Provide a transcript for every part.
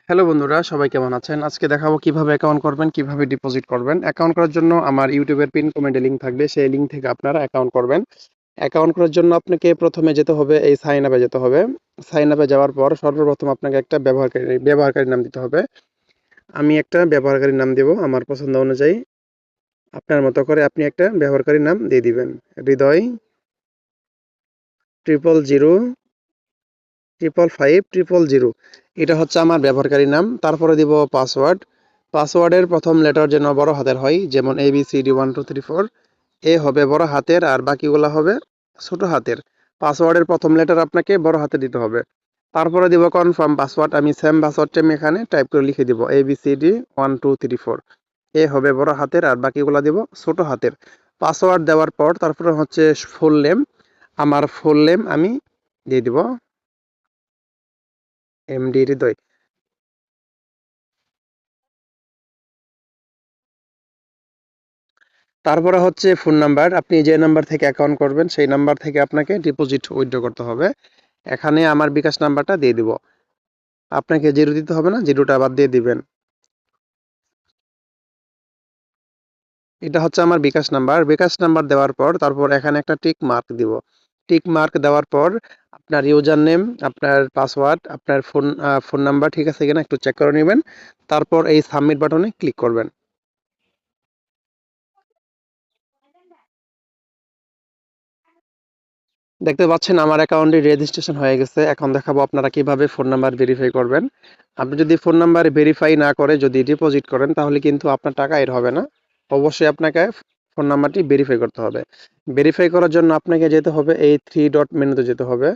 Hello বন্ধুরা, সবাই কেমন আছেন? আজকে দেখাবো কিভাবে অ্যাকাউন্ট করবেন, কিভাবে ডিপোজিট করবেন। অ্যাকাউন্ট করার জন্য আমার ইউটিউবের পিন কমেন্টে লিঙ্ক থাকবে, সেই লিঙ্ক থেকে আপনারা অ্যাকাউন্ট করবেন। অ্যাকাউন্ট করার জন্য আপনাকে প্রথমে যেতে হবে এই সাইন আপে যেতে হবে। সাইন আপে যাওয়ার পর সর্বপ্রথম আপনাকে একটা ব্যবহারকারী নাম দিতে হবে। আমি একটা ব্যবহারকারী নাম দেব আমার পছন্দ অনুযায়ী। আপনার মতো করে আপনি একটা ব্যবহারকারী নাম দিয়ে দিবেন। হৃদয় 000555500। এটা হচ্ছে আমার ব্যবহারকারী নাম। তারপরে দিব পাসওয়ার্ড। পাসওয়ার্ডের প্রথম লেটার যেন বড় হাতের হয়, যেমন ABCD 1 2 3 4। এ হবে বড় হাতের আর বাকিগুলা হবে ছোট হাতের। পাসওয়ার্ডের প্রথম লেটার আপনাকে বড় হাতে দিতে হবে। তারপরে দিব কনফার্ম পাসওয়ার্ড। আমি সেম পাসওয়ার্ডটা আমি এখানে টাইপ করে লিখে দিব ABCD 1 2 3 4। এ হবে বড় হাতের আর বাকিগুলা দিব ছোট হাতের। পাসওয়ার্ড দেওয়ার পর তারপরে হচ্ছে ফুল নেম। আমার ফুল নেম আমি দিয়ে দিব MD হৃদয়। তারপরে হচ্ছে ফোন নাম্বার। আপনি যে নাম্বার থেকে অ্যাকাউন্ট করবেন সেই নাম্বার থেকে আপনাকে ডিপোজিট উইথড্র করতে হবে। এখানে আমার বিকাশ নাম্বারটা দিয়ে দিব। আপনাকে জিরো দিতে হবে না, জিরোটা আবার দিয়ে দিবেন। এটা হচ্ছে আমার বিকাশ নাম্বার। বিকাশ নাম্বার দেওয়ার পর তারপর এখানে একটা টিক মার্ক দিব। টিক মার্ক দেওয়ার পর আপনার ইউজার নেম, আপনার পাসওয়ার্ড, আপনার ফোন নাম্বার ঠিক আছে কিনা একটু চেক করে নেবেন। তারপর এই সাবমিট বাটনে ক্লিক করবেন। দেখতে পাচ্ছেন আমার অ্যাকাউন্টে রেজিস্ট্রেশন হয়ে গেছে। এখন দেখাবো আপনারা কিভাবে ফোন নাম্বার ভেরিফাই করবেন। আপনি যদি ফোন নাম্বার ভেরিফাই না করে যদি ডিপোজিট করেন তাহলে কিন্তু আপনার টাকা এর হবে না। অবশ্যই আপনাকে ফোন নাম্বারটি ভেরিফাই করতে হবে। ভেরিফাই করার জন্য আপনাকে যেতে হবে এই থ্রি ডট মেনুতে যেতে হবে।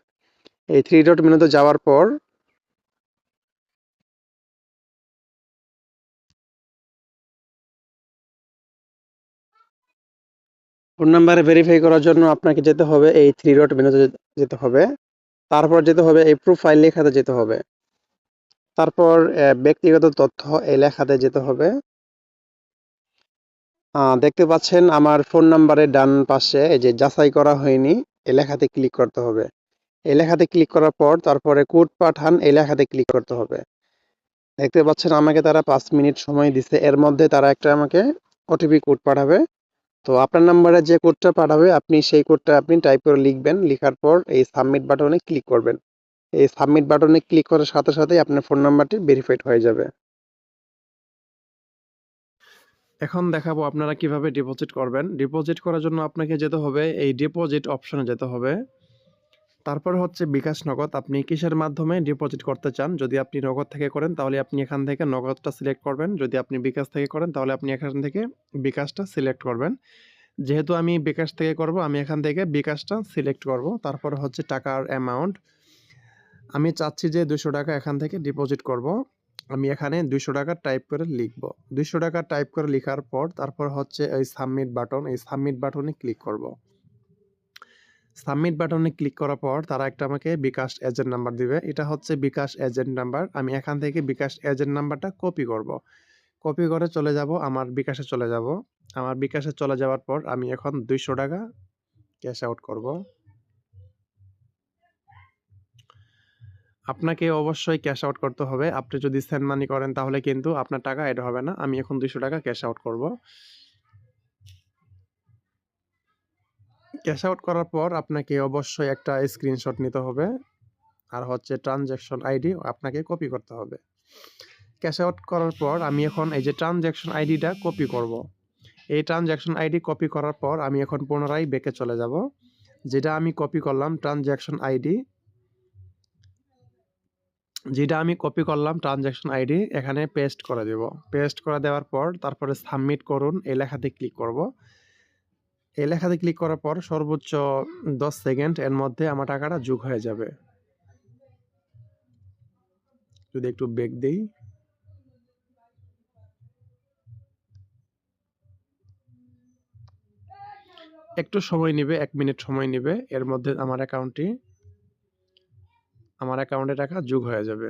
এই থ্রি ডট মেনুতে যাওয়ার পর ফোন নাম্বার ভেরিফাই করার জন্য আপনাকে যেতে হবে এই থ্রি ডট মেনুতে যেতে হবে। তারপর যেতে হবে এই প্রোফাইল লেখাতে যেতে হবে। তারপর ব্যক্তিগত তথ্য এই লেখাতে যেতে হবে। দেখতে পাচ্ছেন আমার ফোন নাম্বারের ডান পাশে এই যে যাচাই করা হয়নি এই লেখাতে ক্লিক করতে হবে। এই লেখাতে ক্লিক করার পর তারপরে কোড পাঠান এই লেখাতে ক্লিক করতে হবে। দেখতে পাচ্ছেন আমাকে তারা 5 মিনিট সময় দিছে, এর মধ্যে তারা একটা আমাকে ওটিপি কোড পাঠাবে। তো আপনার নাম্বারে যে কোডটা পাঠাবে আপনি সেই কোডটা আপনি টাইপ করে লিখবেন। লিখার পর এই সাবমিট বাটনে ক্লিক করবেন। এই সাবমিট বাটনে ক্লিক করার সাথে সাথেই আপনার ফোন নাম্বারটি ভেরিফাইড হয়ে যাবে। এখন দেখাবো আপনারা কিভাবে ডিপোজিট করবেন। ডিপোজিট করার জন্য আপনাকে যেতে হবে এই ডিপোজিট অপশনে যেতে হবে। তারপর হচ্ছে বিকাশ নগদ। আপনি কিসের মাধ্যমে ডিপোজিট করতে চান? যদি আপনি নগদ থেকে করেন তাহলে আপনি এখান থেকে নগদটা সিলেক্ট করবেন। যদি আপনি বিকাশ থেকে করেন তাহলে আপনি এখান থেকে বিকাশটা সিলেক্ট করবেন। যেহেতু আমি বিকাশ থেকে করব আমি এখান থেকে বিকাশটা সিলেক্ট করব। তারপর হচ্ছে টাকার অ্যামাউন্ট। আমি চাচ্ছি যে 200 টাকা এখান থেকে ডিপোজিট করব। আমি এখানে 200 টাকা টাইপ করে লিখব। 200 টাকা টাইপ করে লিখার পর তারপর হচ্ছে এই সাবমিট বাটন, এই সাবমিট বাটনে ক্লিক করব। সাবমিট বাটনে ক্লিক করার পর তারা একটা আমাকে বিকাশ এজেন্ট নাম্বার দিবে। এটা হচ্ছে বিকাশ এজেন্ট নাম্বার। আমি এখান থেকে বিকাশ এজেন্ট নাম্বারটা কপি করব। কপি করে চলে যাব আমার বিকাশে চলে যাব। আমার বিকাশে চলে যাওয়ার পর আমি এখন 200 টাকা ক্যাশ আউট করব। আপনাকে অবশ্যই ক্যাশ আউট করতে হবে। আপনি যদি সেন্ড মানি করেন তাহলে কিন্তু আপনার টাকা এড হবে না। আমি এখন 200 টাকা ক্যাশ আউট করব। ক্যাশ আউট করার পর আপনাকে অবশ্যই একটা স্ক্রিনশট নিতে হবে। আর হচ্ছে ট্রানজ্যাকশন আইডি আপনাকে কপি করতে হবে। ক্যাশ আউট করার পর আমি এখন এই যে ট্রানজ্যাকশন আইডিটা কপি করব। এই ট্রানজ্যাকশন আইডি কপি করার পর আমি এখন পুনরায় ব্যাকে চলে যাব। যেটা আমি কপি করলাম ট্রানজ্যাকশন আইডি, এখানে পেস্ট করে দেব। পেস্ট করে দেওয়ার পর তারপরে সাবমিট করুন এই লেখাতে ক্লিক করব। এই লেখাতে ক্লিক করার পর সর্বোচ্চ 10 সেকেন্ড এর মধ্যে আমার টাকাটা যোগ হয়ে যাবে। যদি একটু ব্যাক দেই, একটু সময় নেবে, 1 মিনিট সময় নেবে। এর মধ্যে আমার অ্যাকাউন্টে টাকা যোগ হয়ে যাবে।